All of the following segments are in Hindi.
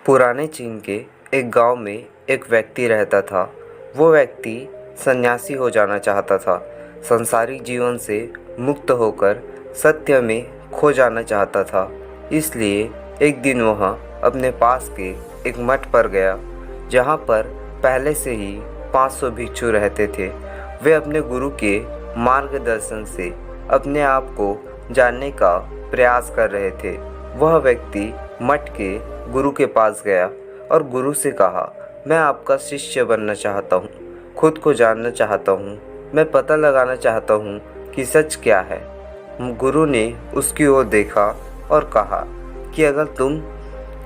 पुराने चीन के एक गांव में एक व्यक्ति रहता था। वो व्यक्ति सन्यासी हो जाना चाहता था। संसारिक जीवन से मुक्त होकर सत्य में खो जाना चाहता था। इसलिए एक दिन वह अपने पास के एक मठ पर गया, जहाँ पर पहले से ही 500 भिक्षु रहते थे। वे अपने गुरु के मार्गदर्शन से अपने आप को जानने का प्रयास कर रहे थे। वह व्यक्ति मठ के गुरु के पास गया और गुरु से कहा, मैं आपका शिष्य बनना चाहता हूँ, खुद को जानना चाहता हूँ, मैं पता लगाना चाहता हूँ कि सच क्या है। गुरु ने उसकी ओर देखा और कहा कि अगर तुम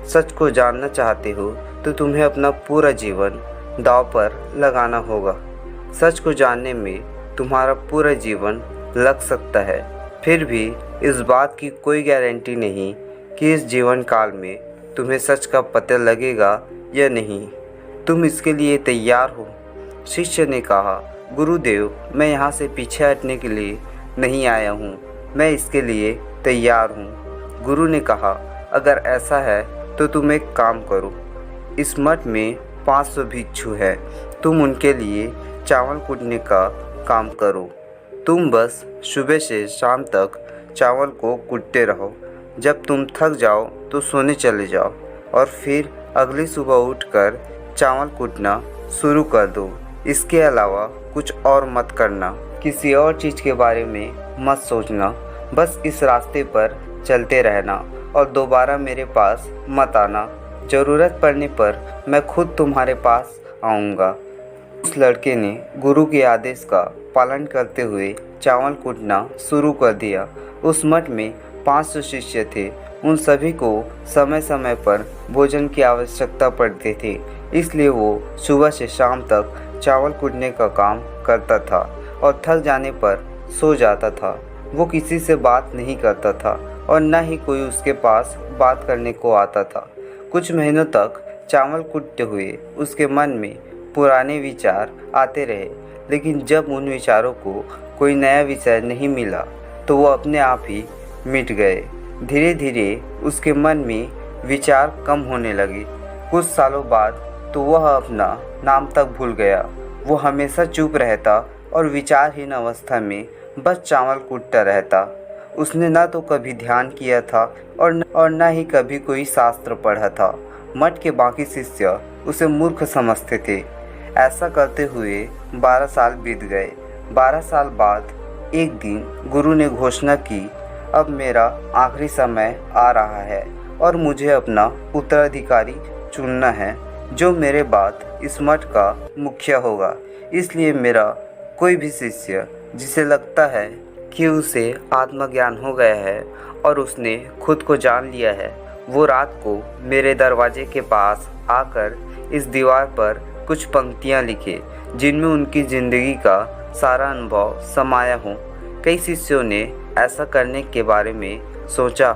सच को जानना चाहते हो तो तुम्हें अपना पूरा जीवन दांव पर लगाना होगा। सच को जानने में तुम्हारा पूरा जीवन लग सकता है, फिर भी इस बात की कोई गारंटी नहीं कि इस जीवन काल में तुम्हें सच का पता लगेगा या नहीं। तुम इसके लिए तैयार हो? शिष्य ने कहा, गुरुदेव, मैं यहाँ से पीछे हटने के लिए नहीं आया हूँ, मैं इसके लिए तैयार हूँ। गुरु ने कहा, अगर ऐसा है तो तुम एक काम करो, इस मठ में 500 भिक्षु है, तुम उनके लिए चावल कूटने का काम करो। तुम बस सुबह से शाम तक चावल को कूटते रहो। जब तुम थक जाओ तो सोने चले जाओ और फिर अगली सुबह उठकर चावल कूटना शुरू कर दो। इसके अलावा कुछ और मत करना, किसी और चीज़ के बारे में मत सोचना। बस इस रास्ते पर चलते रहना और दोबारा मेरे पास मत आना। ज़रूरत पड़ने पर मैं खुद तुम्हारे पास आऊँगा। उस लड़के ने गुरु के आदेश का पालन करते हुए चावल कूटना शुरू कर दिया। उस मठ में 500 शिष्य थे। उन सभी को समय समय पर भोजन की आवश्यकता पड़ती थी, इसलिए वो सुबह से शाम तक चावल कूटने का काम करता था और थक जाने पर सो जाता था। वो किसी से बात नहीं करता था और न ही कोई उसके पास बात करने को आता था। कुछ महीनों तक चावल कूटते हुए उसके मन में पुराने विचार आते रहे, लेकिन जब उन विचारों को कोई नया विषय नहीं मिला तो वो अपने आप ही मिट गए। धीरे धीरे उसके मन में विचार कम होने लगे। कुछ सालों बाद तो वह अपना नाम तक भूल गया। वो हमेशा चुप रहता और विचारहीन अवस्था में बस चावल कूटता रहता। उसने ना तो कभी ध्यान किया था और न ही कभी कोई शास्त्र पढ़ा था। मठ के बाकी शिष्य उसे मूर्ख समझते थे। ऐसा करते हुए 12 साल बीत गए। 12 साल बाद एक दिन गुरु ने घोषणा की, अब मेरा आखिरी समय आ रहा है और मुझे अपना उत्तराधिकारी चुनना है, जो मेरे बाद इस मठ का मुखिया होगा। इसलिए मेरा कोई भी शिष्य जिसे लगता है कि उसे आत्मज्ञान हो गया है और उसने खुद को जान लिया है, वो रात को मेरे दरवाजे के पास आकर इस दीवार पर कुछ पंक्तियाँ लिखे, जिनमें उनकी ज़िंदगी का सारा अनुभव समाया हो। कई शिष्यों ने ऐसा करने के बारे में सोचा।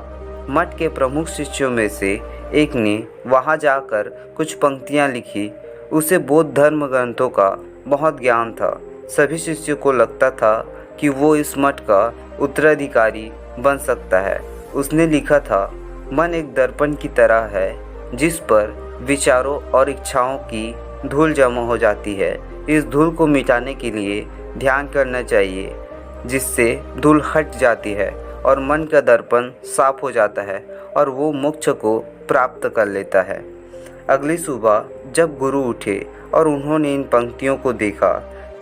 मठ के प्रमुख शिष्यों में से एक ने वहां जाकर कुछ पंक्तियां लिखी। उसे बौद्ध धर्म ग्रंथों का बहुत ज्ञान था। सभी शिष्यों को लगता था कि वो इस मठ का उत्तराधिकारी बन सकता है। उसने लिखा था, मन एक दर्पण की तरह है जिस पर विचारों और इच्छाओं की धूल जमा हो जाती है। इस धूल को मिटाने के लिए ध्यान करना चाहिए, जिससे धूल हट जाती है और मन का दर्पण साफ हो जाता है और वो मोक्ष को प्राप्त कर लेता है। अगली सुबह जब गुरु उठे और उन्होंने इन पंक्तियों को देखा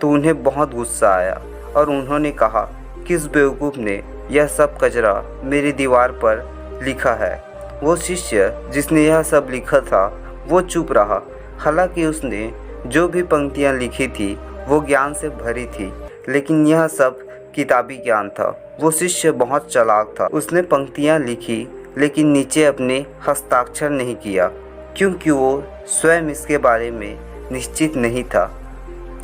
तो उन्हें बहुत गुस्सा आया और उन्होंने कहा, किस बेवकूफ़ ने यह सब कचरा मेरी दीवार पर लिखा है। वो शिष्य जिसने यह सब लिखा था वो चुप रहा। हालांकि उसने जो भी पंक्तियाँ लिखी थी वो ज्ञान से भरी थी, लेकिन यह सब किताबी ज्ञान था। वो शिष्य बहुत चालाक था। उसने पंक्तियाँ लिखी लेकिन नीचे अपने हस्ताक्षर नहीं किया, क्योंकि वो स्वयं इसके बारे में निश्चित नहीं था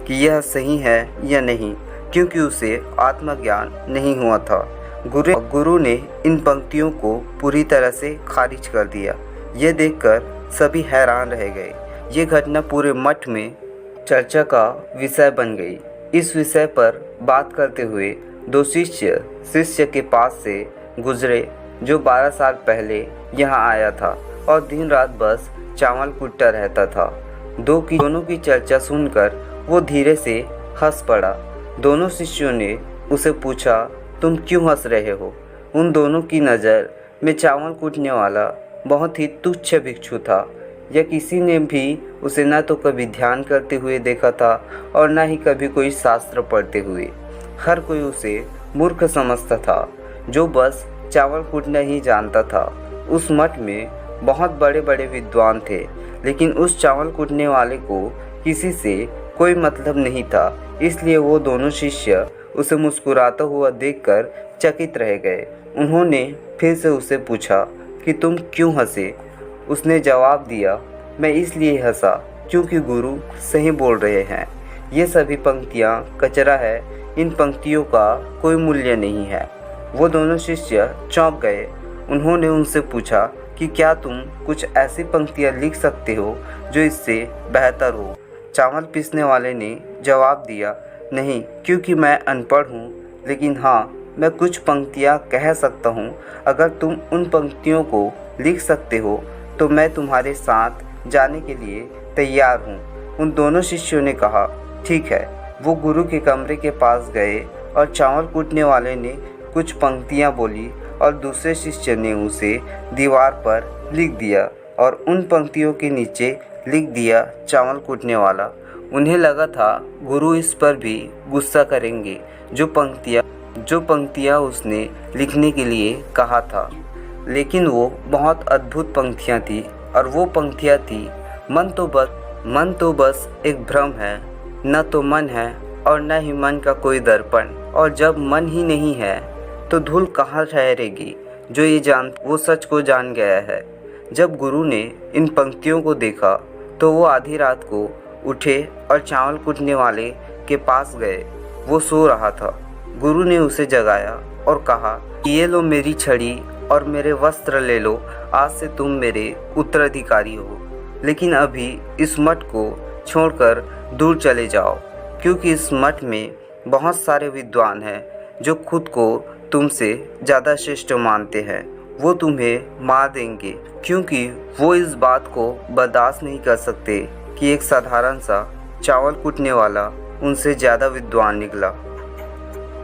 कि यह सही है या नहीं, क्योंकि उसे आत्मज्ञान नहीं हुआ था। गुरु ने इन पंक्तियों को पूरी तरह से खारिज कर दिया। ये देखकर सभी हैरान रह गए। ये घटना पूरे मठ में चर्चा का विषय बन गई। इस विषय पर बात करते हुए 2 शिष्य के पास से गुजरे, जो 12 साल पहले यहाँ आया था और दिन रात बस चावल कूटता रहता था। दोनों की चर्चा सुनकर वो धीरे से हंस पड़ा। दोनों शिष्यों ने उसे पूछा, तुम क्यों हंस रहे हो? उन दोनों की नज़र में चावल कूटने वाला बहुत ही तुच्छ भिक्षु था। या किसी ने भी उसे न तो कभी ध्यान करते हुए देखा था और न ही कभी कोई शास्त्र पढ़ते हुए। हर कोई उसे मूर्ख समझता था जो बस चावल कूटना ही जानता था। उस मठ में बहुत बड़े बड़े विद्वान थे, लेकिन उस चावल कूटने वाले को किसी से कोई मतलब नहीं था। इसलिए वो दोनों शिष्य उसे मुस्कुराता हुआ देखकर चकित रह गए। उन्होंने फिर से उसे पूछा कि तुम क्यों हंसे? उसने जवाब दिया, मैं इसलिए हंसा क्योंकि गुरु सही बोल रहे हैं। ये सभी पंक्तियाँ कचरा है, इन पंक्तियों का कोई मूल्य नहीं है। वो दोनों शिष्य चौंक गए। उन्होंने उनसे पूछा कि क्या तुम कुछ ऐसी पंक्तियाँ लिख सकते हो जो इससे बेहतर हो? चावल पीसने वाले ने जवाब दिया, नहीं, क्योंकि मैं अनपढ़ हूँ, लेकिन हाँ, मैं कुछ पंक्तियाँ कह सकता हूँ। अगर तुम उन पंक्तियों को लिख सकते हो तो मैं तुम्हारे साथ जाने के लिए तैयार हूँ। उन दोनों शिष्यों ने कहा, ठीक है। वो गुरु के कमरे के पास गए और चावल कूटने वाले ने कुछ पंक्तियाँ बोली और दूसरे शिष्य ने उसे दीवार पर लिख दिया और उन पंक्तियों के नीचे लिख दिया चावल कूटने वाला। उन्हें लगा था गुरु इस पर भी गुस्सा करेंगे जो पंक्तियाँ उसने लिखने के लिए कहा था। लेकिन वो बहुत अद्भुत पंक्तियाँ थी और वो पंक्तियाँ थी, मन तो बस एक भ्रम है, न तो मन है और न ही मन का कोई दर्पण। और जब मन ही नहीं है तो धूल कहाँ ठहरेगी? वो सच को जान गया है। जब गुरु ने इन पंक्तियों को देखा तो वो आधी रात को उठे और चावल कूटने वाले के पास गए। वो सो रहा था। गुरु ने उसे जगाया और कहा, ये लो मेरी छड़ी और मेरे वस्त्र ले लो, आज से तुम मेरे उत्तराधिकारी हो। लेकिन अभी इस मठ को छोड़कर दूर चले जाओ, क्योंकि इस मठ में बहुत सारे विद्वान हैं जो खुद को तुमसे ज़्यादा श्रेष्ठ मानते हैं। वो तुम्हें मार देंगे, क्योंकि वो इस बात को बर्दाश्त नहीं कर सकते कि एक साधारण सा चावल कूटने वाला उनसे ज़्यादा विद्वान निकला।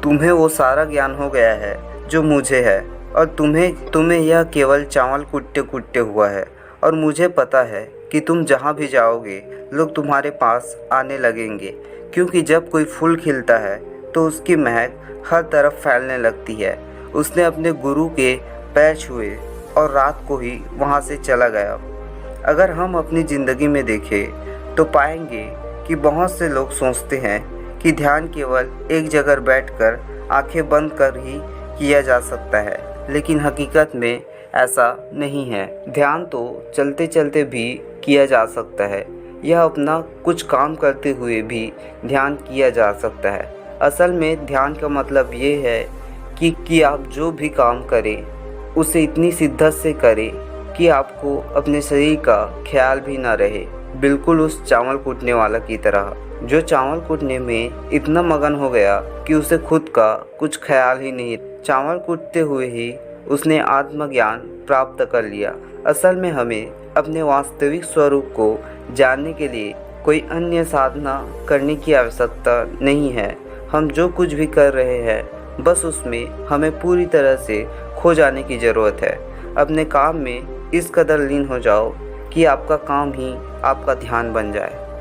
तुम्हें वो सारा ज्ञान हो गया है जो मुझे है, और तुम्हें यह केवल चावल कूटते कूटते हुआ है। और मुझे पता है कि तुम जहाँ भी जाओगे लोग तुम्हारे पास आने लगेंगे, क्योंकि जब कोई फूल खिलता है तो उसकी महक हर तरफ फैलने लगती है। उसने अपने गुरु के पैर छुए और रात को ही वहाँ से चला गया। अगर हम अपनी ज़िंदगी में देखें तो पाएंगे कि बहुत से लोग सोचते हैं कि ध्यान केवल एक जगह बैठकर आंखें बंद कर ही किया जा सकता है, लेकिन हकीकत में ऐसा नहीं है। ध्यान तो चलते चलते भी किया जा सकता है। यह अपना कुछ काम करते हुए भी ध्यान किया जा सकता है। असल में ध्यान का मतलब ये है कि आप जो भी काम करें उसे इतनी शिद्दत से करें कि आपको अपने शरीर का ख्याल भी ना रहे, बिल्कुल उस चावल कूटने वाला की तरह, जो चावल कूटने में इतना मगन हो गया कि उसे खुद का कुछ ख्याल ही नहीं। चावल कूटते हुए ही उसने आत्मज्ञान प्राप्त कर लिया। असल में हमें अपने वास्तविक स्वरूप को जानने के लिए कोई अन्य साधना करने की आवश्यकता नहीं है। हम जो कुछ भी कर रहे हैं बस उसमें हमें पूरी तरह से खो जाने की ज़रूरत है। अपने काम में इस कदर लीन हो जाओ कि आपका काम ही आपका ध्यान बन जाए।